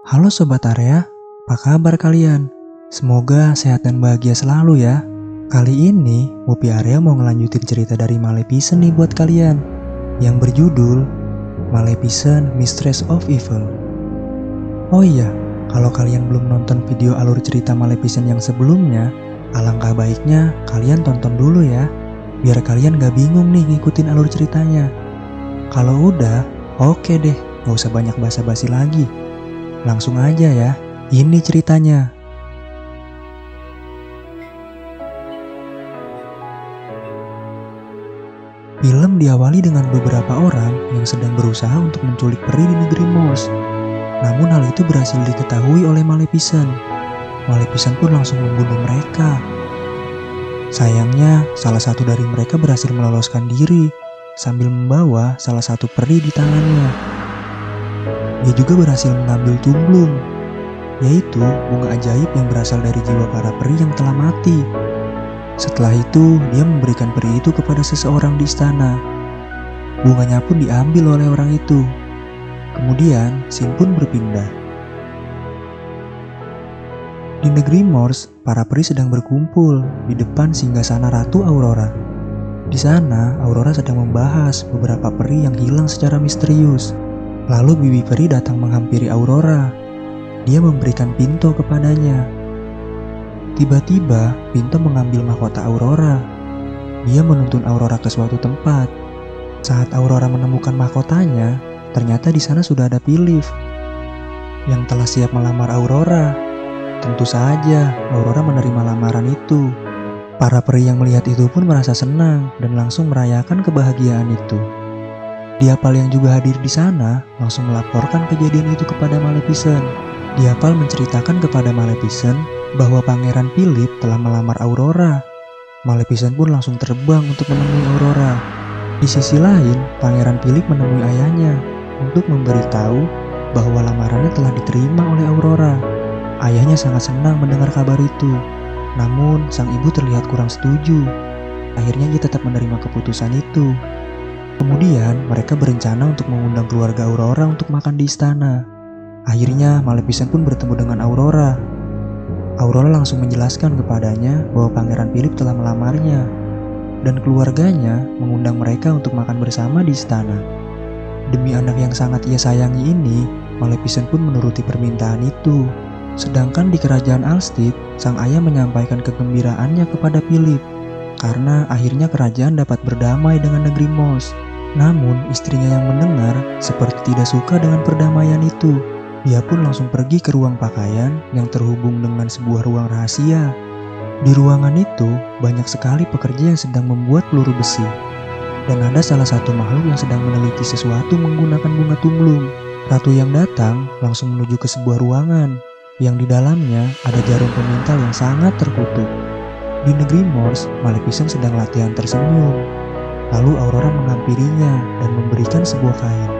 Halo Sobat Area, apa kabar kalian? Semoga sehat dan bahagia selalu ya. Kali ini, Mupi Area mau ngelanjutin cerita dari Maleficent nih buat kalian, yang berjudul Maleficent Mistress of Evil. Oh iya, kalau kalian belum nonton video alur cerita Maleficent yang sebelumnya, alangkah baiknya kalian tonton dulu ya, biar kalian gak bingung nih ngikutin alur ceritanya. Kalau udah, oke deh, gak usah banyak basa-basi lagi. Langsung aja ya, ini ceritanya. Film diawali dengan beberapa orang yang sedang berusaha untuk menculik peri di negeri Moss. Namun hal itu berhasil diketahui oleh Maleficent. Maleficent pun langsung membunuh mereka. Sayangnya, salah satu dari mereka berhasil meloloskan diri sambil membawa salah satu peri di tangannya. Dia juga berhasil mengambil tumblung, yaitu bunga ajaib yang berasal dari jiwa para peri yang telah mati. Setelah itu, dia memberikan peri itu kepada seseorang di istana. Bunganya pun diambil oleh orang itu. Kemudian, scene pun berpindah. Di negeri Moss, para peri sedang berkumpul di depan singgasana Ratu Aurora. Di sana, Aurora sedang membahas beberapa peri yang hilang secara misterius. Lalu Bibi Peri datang menghampiri Aurora. Dia memberikan Pinto kepadanya. Tiba-tiba, Pinto mengambil mahkota Aurora. Dia menuntun Aurora ke suatu tempat. Saat Aurora menemukan mahkotanya, ternyata di sana sudah ada Philip yang telah siap melamar Aurora. Tentu saja, Aurora menerima lamaran itu. Para peri yang melihat itu pun merasa senang dan langsung merayakan kebahagiaan itu. Diapal yang juga hadir di sana langsung melaporkan kejadian itu kepada Maleficent. Diapal menceritakan kepada Maleficent bahwa Pangeran Philip telah melamar Aurora. Maleficent pun langsung terbang untuk menemui Aurora. Di sisi lain, Pangeran Philip menemui ayahnya untuk memberitahu bahwa lamarannya telah diterima oleh Aurora. Ayahnya sangat senang mendengar kabar itu. Namun, sang ibu terlihat kurang setuju. Akhirnya dia tetap menerima keputusan itu. Kemudian, mereka berencana untuk mengundang keluarga Aurora untuk makan di istana. Akhirnya, Maleficent pun bertemu dengan Aurora. Aurora langsung menjelaskan kepadanya bahwa Pangeran Philip telah melamarnya, dan keluarganya mengundang mereka untuk makan bersama di istana. Demi anak yang sangat ia sayangi ini, Maleficent pun menuruti permintaan itu. Sedangkan di kerajaan Alstid, sang ayah menyampaikan kegembiraannya kepada Philip, karena akhirnya kerajaan dapat berdamai dengan negeri Moss. Namun istrinya yang mendengar seperti tidak suka dengan perdamaian itu. Dia pun langsung pergi ke ruang pakaian yang terhubung dengan sebuah ruang rahasia. Di ruangan itu banyak sekali pekerja yang sedang membuat peluru besi. Dan ada salah satu makhluk yang sedang meneliti sesuatu menggunakan bunga tumblung. Ratu yang datang langsung menuju ke sebuah ruangan yang di dalamnya ada jarum pemintal yang sangat terkutuk. Di negeri Moss, Maleficent sedang latihan tersenyum. Lalu Aurora menghampirinya dan memberikan sebuah kain.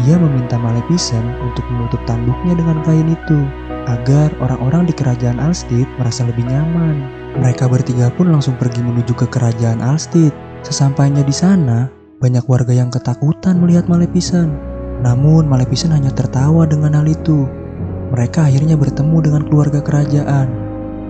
Ia meminta Maleficent untuk menutup tanduknya dengan kain itu, agar orang-orang di kerajaan Alstid merasa lebih nyaman. Mereka bertiga pun langsung pergi menuju ke kerajaan Alstid. Sesampainya di sana, banyak warga yang ketakutan melihat Maleficent. Namun Maleficent hanya tertawa dengan hal itu. Mereka akhirnya bertemu dengan keluarga kerajaan.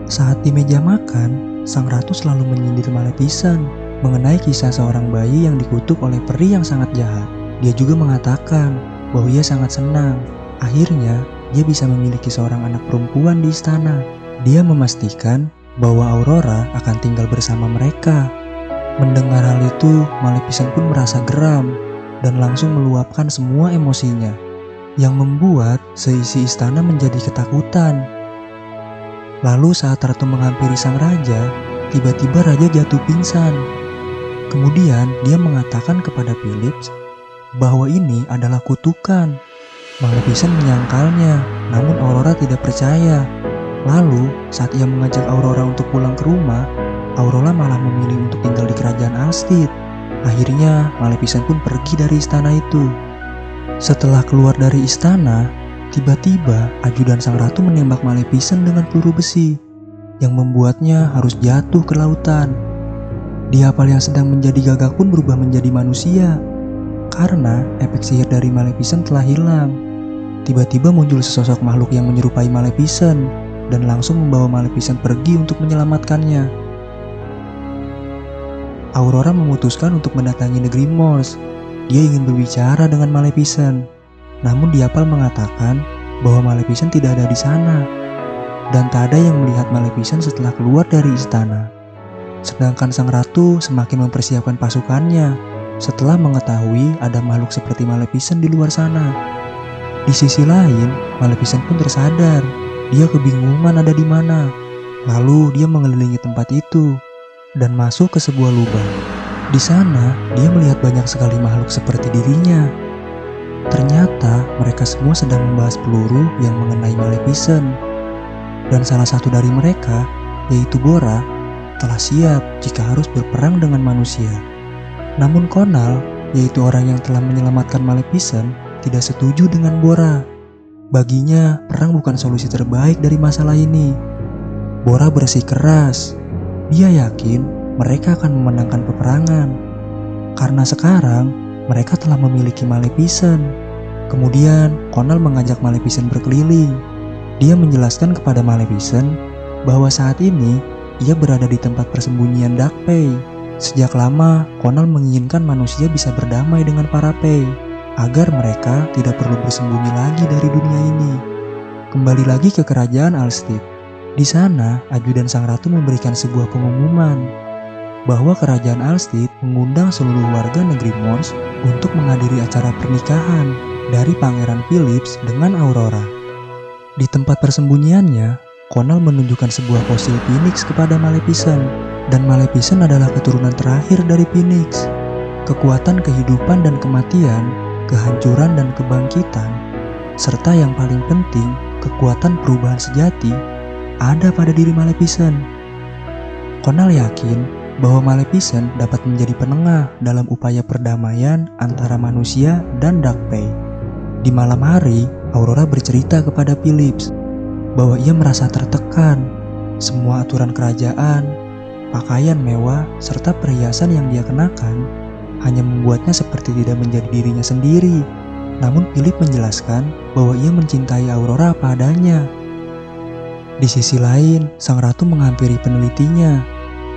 Saat di meja makan, sang ratu selalu menyindir Maleficent mengenai kisah seorang bayi yang dikutuk oleh peri yang sangat jahat. Dia juga mengatakan bahwa ia sangat senang. Akhirnya, dia bisa memiliki seorang anak perempuan di istana. Dia memastikan bahwa Aurora akan tinggal bersama mereka. Mendengar hal itu, Maleficent pun merasa geram dan langsung meluapkan semua emosinya, yang membuat seisi istana menjadi ketakutan. Lalu saat ratu menghampiri sang raja, tiba-tiba raja jatuh pingsan. Kemudian dia mengatakan kepada Philip bahwa ini adalah kutukan. Maleficent menyangkalnya, namun Aurora tidak percaya. Lalu saat ia mengajak Aurora untuk pulang ke rumah, Aurora malah memilih untuk tinggal di kerajaan Alstid. Akhirnya Maleficent pun pergi dari istana itu. Setelah keluar dari istana, tiba-tiba ajudan sang ratu menembak Maleficent dengan peluru besi, yang membuatnya harus jatuh ke lautan. Diapal yang sedang menjadi gagak pun berubah menjadi manusia, karena efek sihir dari Maleficent telah hilang. tiba-tiba muncul sesosok makhluk yang menyerupai Maleficent dan langsung membawa Maleficent pergi untuk menyelamatkannya. Aurora memutuskan untuk mendatangi negeri Morse. Dia ingin berbicara dengan Maleficent, namun Diapal mengatakan bahwa Maleficent tidak ada di sana, dan tak ada yang melihat Maleficent setelah keluar dari istana. Sedangkan sang ratu semakin mempersiapkan pasukannya setelah mengetahui ada makhluk seperti Maleficent di luar sana. Di sisi lain, Maleficent pun tersadar. Dia kebingungan ada di mana. Lalu dia mengelilingi tempat itu dan masuk ke sebuah lubang. Di sana, dia melihat banyak sekali makhluk seperti dirinya. Ternyata mereka semua sedang membahas peluru yang mengenai Maleficent. Dan salah satu dari mereka, yaitu Bora, telah siap jika harus berperang dengan manusia. Namun Conall, yaitu orang yang telah menyelamatkan Maleficent, tidak setuju dengan Bora. Baginya, perang bukan solusi terbaik dari masalah ini. Bora bersikeras. Dia yakin mereka akan memenangkan peperangan karena sekarang mereka telah memiliki Maleficent. Kemudian Conall mengajak Maleficent berkeliling. Dia menjelaskan kepada Maleficent bahwa saat ini ia berada di tempat persembunyian Dark Pay. Sejak lama Conall menginginkan manusia bisa berdamai dengan para Pay agar mereka tidak perlu bersembunyi lagi dari dunia ini. Kembali lagi ke kerajaan Alstead. Di sana, ajudan sang ratu memberikan sebuah pengumuman bahwa kerajaan Alstead mengundang seluruh warga negeri Morse untuk menghadiri acara pernikahan dari Pangeran Philips dengan Aurora. Di tempat persembunyiannya, Conall menunjukkan sebuah fosil Phoenix kepada Maleficent, dan Maleficent adalah keturunan terakhir dari Phoenix. Kekuatan kehidupan dan kematian, kehancuran dan kebangkitan, serta yang paling penting, kekuatan perubahan sejati ada pada diri Maleficent. Conall yakin bahwa Maleficent dapat menjadi penengah dalam upaya perdamaian antara manusia dan Dark Pay. Di malam hari, Aurora bercerita kepada Philips bahwa ia merasa tertekan. Semua aturan kerajaan, pakaian mewah, serta perhiasan yang dia kenakan hanya membuatnya seperti tidak menjadi dirinya sendiri. Namun Philips menjelaskan bahwa ia mencintai Aurora apa adanya. Di sisi lain, sang ratu menghampiri penelitinya.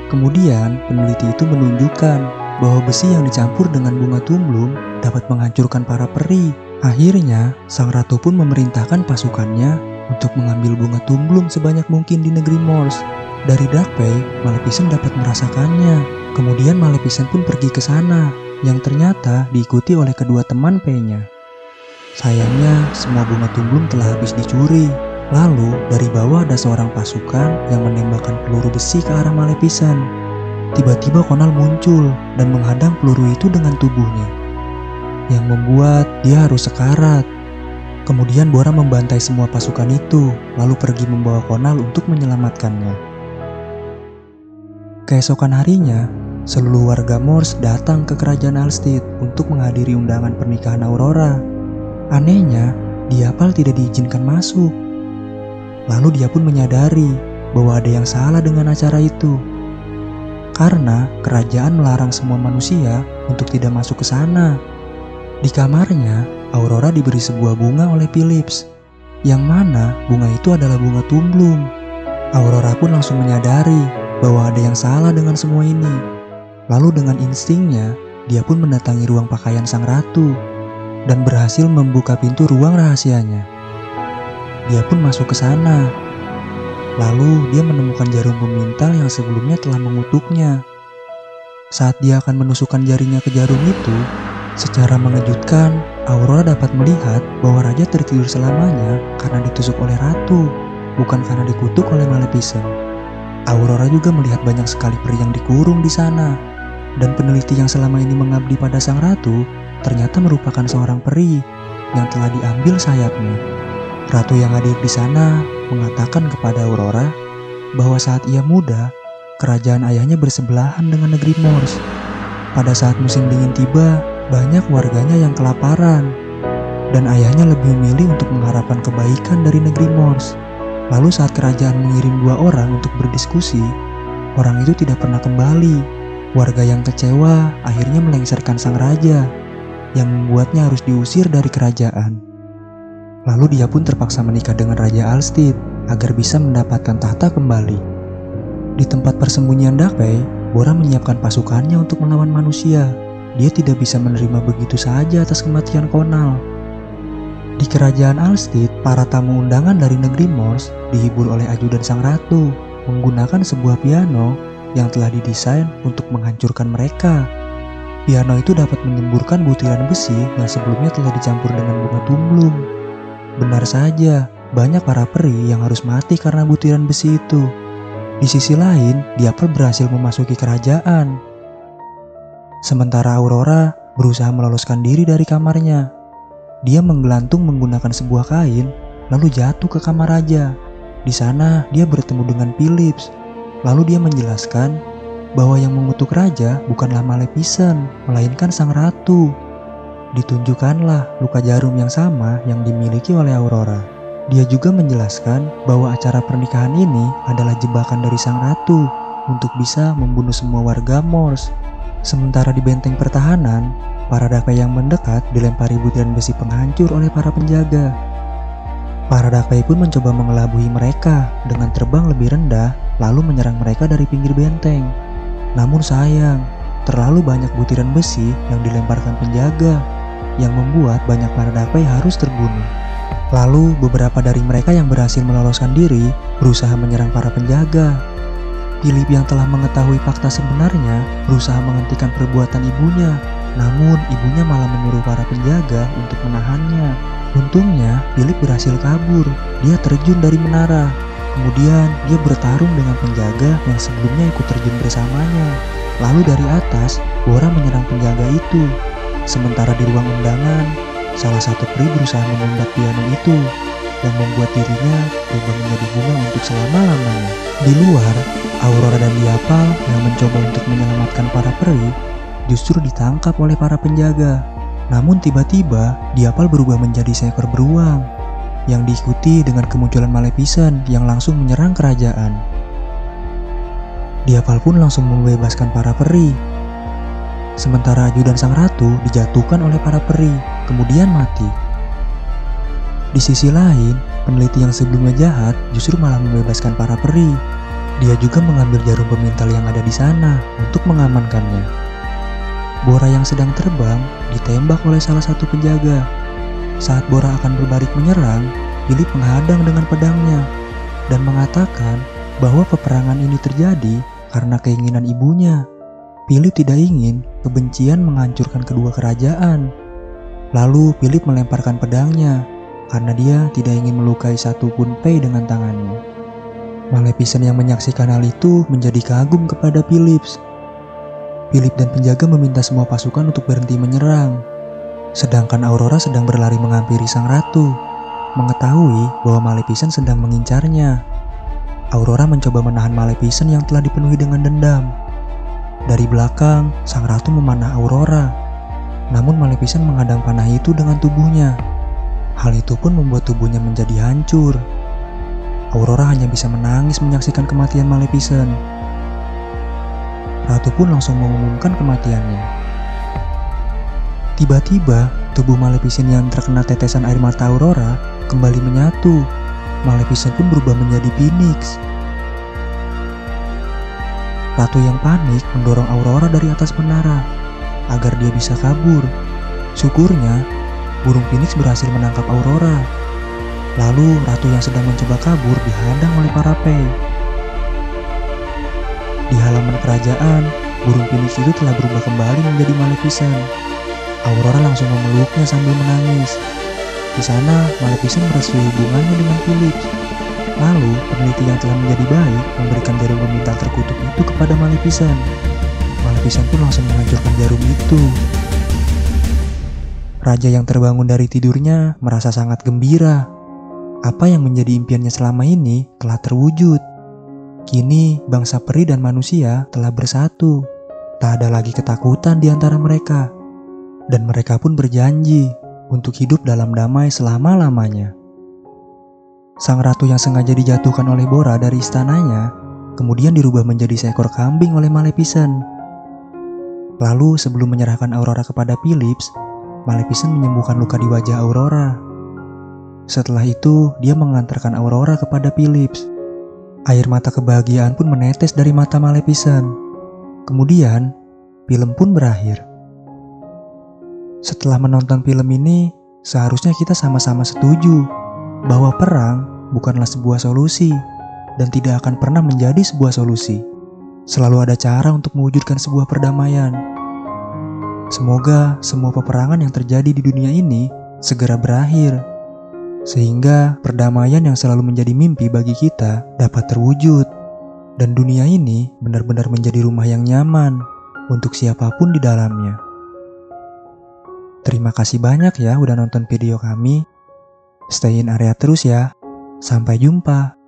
Kemudian, peneliti itu menunjukkan bahwa besi yang dicampur dengan bunga tumblum dapat menghancurkan para peri. Akhirnya, sang ratu pun memerintahkan pasukannya untuk mengambil bunga tumblum sebanyak mungkin di negeri Morse. Dari Dark Pay, Maleficent dapat merasakannya. Kemudian Maleficent pun pergi ke sana, yang ternyata diikuti oleh kedua teman Pay-nya. Sayangnya, semua bunga tumblum telah habis dicuri. Lalu, dari bawah ada seorang pasukan yang menembakkan peluru besi ke arah Maleficent. Tiba-tiba Conall muncul dan menghadang peluru itu dengan tubuhnya, yang membuat dia harus sekarat. Kemudian Bora membantai semua pasukan itu, lalu pergi membawa Conall untuk menyelamatkannya. Keesokan harinya, seluruh warga Morse datang ke kerajaan Alstead untuk menghadiri undangan pernikahan Aurora. Anehnya, Diapal tidak diizinkan masuk. Lalu dia pun menyadari bahwa ada yang salah dengan acara itu, karena kerajaan melarang semua manusia untuk tidak masuk ke sana. Di kamarnya, Aurora diberi sebuah bunga oleh Philips, yang mana bunga itu adalah bunga tumblum. Aurora pun langsung menyadari bahwa ada yang salah dengan semua ini. Lalu dengan instingnya, dia pun mendatangi ruang pakaian sang ratu dan berhasil membuka pintu ruang rahasianya. Dia pun masuk ke sana. Lalu dia menemukan jarum pemintal yang sebelumnya telah mengutuknya. Saat dia akan menusukkan jarinya ke jarum itu, secara mengejutkan, Aurora dapat melihat bahwa raja tertidur selamanya karena ditusuk oleh ratu, bukan karena dikutuk oleh Maleficent. Aurora juga melihat banyak sekali peri yang dikurung di sana, dan peneliti yang selama ini mengabdi pada sang ratu ternyata merupakan seorang peri yang telah diambil sayapnya. Ratu yang hadir di sana mengatakan kepada Aurora bahwa saat ia muda, kerajaan ayahnya bersebelahan dengan negeri Morse. Pada saat musim dingin tiba, banyak warganya yang kelaparan, dan ayahnya lebih memilih untuk mengharapkan kebaikan dari negeri Morse. Lalu saat kerajaan mengirim 2 orang untuk berdiskusi, orang itu tidak pernah kembali. Warga yang kecewa akhirnya melengsarkan sang raja, yang membuatnya harus diusir dari kerajaan. Lalu dia pun terpaksa menikah dengan Raja Alstid agar bisa mendapatkan tahta kembali. Di tempat persembunyian Darkfey, Bora menyiapkan pasukannya untuk melawan manusia. Dia tidak bisa menerima begitu saja atas kematian Conall. Di kerajaan Alstid, para tamu undangan dari negeri Morse dihibur oleh ajudan sang ratu menggunakan sebuah piano yang telah didesain untuk menghancurkan mereka. Piano itu dapat menyemburkan butiran besi yang sebelumnya telah dicampur dengan bunga tumblung. Benar saja, banyak para peri yang harus mati karena butiran besi itu. Di sisi lain, Diapel berhasil memasuki kerajaan. Sementara Aurora berusaha meloloskan diri dari kamarnya. Dia menggelantung menggunakan sebuah kain, lalu jatuh ke kamar raja. Di sana, dia bertemu dengan Philips. Lalu dia menjelaskan bahwa yang mengutuk raja bukanlah Maleficent, melainkan sang ratu. Ditunjukkanlah luka jarum yang sama yang dimiliki oleh Aurora. Dia juga menjelaskan bahwa acara pernikahan ini adalah jebakan dari sang ratu untuk bisa membunuh semua warga Morse. Sementara di benteng pertahanan, para Darkfey yang mendekat dilempari butiran besi penghancur oleh para penjaga. Para Darkfey pun mencoba mengelabui mereka dengan terbang lebih rendah lalu menyerang mereka dari pinggir benteng. Namun sayang, terlalu banyak butiran besi yang dilemparkan penjaga yang membuat banyak para Darkfey harus terbunuh. Lalu beberapa dari mereka yang berhasil meloloskan diri berusaha menyerang para penjaga. Philip yang telah mengetahui fakta sebenarnya berusaha menghentikan perbuatan ibunya, namun ibunya malah menyuruh para penjaga untuk menahannya. Untungnya Philip berhasil kabur. Dia terjun dari menara. Kemudian dia bertarung dengan penjaga yang sebelumnya ikut terjun bersamanya. Lalu dari atas, Bora menyerang penjaga itu. Sementara di ruang undangan, salah satu peri berusaha menembak piano itu yang membuat dirinya berubah menjadi bunga untuk selama-lamanya. Di luar, Aurora dan Diapel yang mencoba untuk menyelamatkan para peri justru ditangkap oleh para penjaga. Namun tiba-tiba Diapel berubah menjadi seekor beruang yang diikuti dengan kemunculan Maleficent yang langsung menyerang kerajaan. Diapel pun langsung membebaskan para peri. Sementara ajudan sang ratu dijatuhkan oleh para peri, kemudian mati. Di sisi lain, peneliti yang sebelumnya jahat justru malah membebaskan para peri. Dia juga mengambil jarum pemintal yang ada di sana untuk mengamankannya. Bora yang sedang terbang ditembak oleh salah satu penjaga. Saat Bora akan berbalik menyerang, Philip menghadang dengan pedangnya dan mengatakan bahwa peperangan ini terjadi karena keinginan ibunya. Philip tidak ingin kebencian menghancurkan kedua kerajaan. Lalu Philip melemparkan pedangnya karena dia tidak ingin melukai satupun Fey dengan tangannya. Maleficent yang menyaksikan hal itu menjadi kagum kepada Philip. Philip dan penjaga meminta semua pasukan untuk berhenti menyerang. Sedangkan Aurora sedang berlari menghampiri sang ratu, mengetahui bahwa Maleficent sedang mengincarnya. Aurora mencoba menahan Maleficent yang telah dipenuhi dengan dendam. Dari belakang, sang ratu memanah Aurora. Namun Maleficent menghadang panah itu dengan tubuhnya. Hal itu pun membuat tubuhnya menjadi hancur. Aurora hanya bisa menangis menyaksikan kematian Maleficent. Ratu pun langsung mengumumkan kematiannya. Tiba-tiba, tubuh Maleficent yang terkena tetesan air mata Aurora kembali menyatu. Maleficent pun berubah menjadi Phoenix. Ratu yang panik mendorong Aurora dari atas menara agar dia bisa kabur. Syukurnya, burung Phoenix berhasil menangkap Aurora. Lalu, ratu yang sedang mencoba kabur dihadang oleh para Fey. Di halaman kerajaan, burung Phoenix itu telah berubah kembali menjadi Maleficent. Aurora langsung memeluknya sambil menangis. Di sana, Maleficent merestui hubungannya dengan Philip. Lalu, peneliti yang telah menjadi baik memberikan jarum pemintal terkutuk itu kepada Maleficent. Maleficent pun langsung menghancurkan jarum itu. Raja yang terbangun dari tidurnya merasa sangat gembira. Apa yang menjadi impiannya selama ini telah terwujud. Kini, bangsa peri dan manusia telah bersatu. Tak ada lagi ketakutan di antara mereka. Dan mereka pun berjanji untuk hidup dalam damai selama-lamanya. Sang ratu yang sengaja dijatuhkan oleh Bora dari istananya, kemudian dirubah menjadi seekor kambing oleh Maleficent. Lalu sebelum menyerahkan Aurora kepada Philip, Maleficent menyembuhkan luka di wajah Aurora. Setelah itu, dia mengantarkan Aurora kepada Philips. Air mata kebahagiaan pun menetes dari mata Maleficent. Kemudian, film pun berakhir. Setelah menonton film ini, seharusnya kita sama-sama setuju bahwa perang bukanlah sebuah solusi dan tidak akan pernah menjadi sebuah solusi. Selalu ada cara untuk mewujudkan sebuah perdamaian. Semoga semua peperangan yang terjadi di dunia ini segera berakhir, sehingga perdamaian yang selalu menjadi mimpi bagi kita dapat terwujud, dan dunia ini benar-benar menjadi rumah yang nyaman untuk siapapun di dalamnya. Terima kasih banyak ya udah nonton video kami. Stay in area terus ya. Sampai jumpa.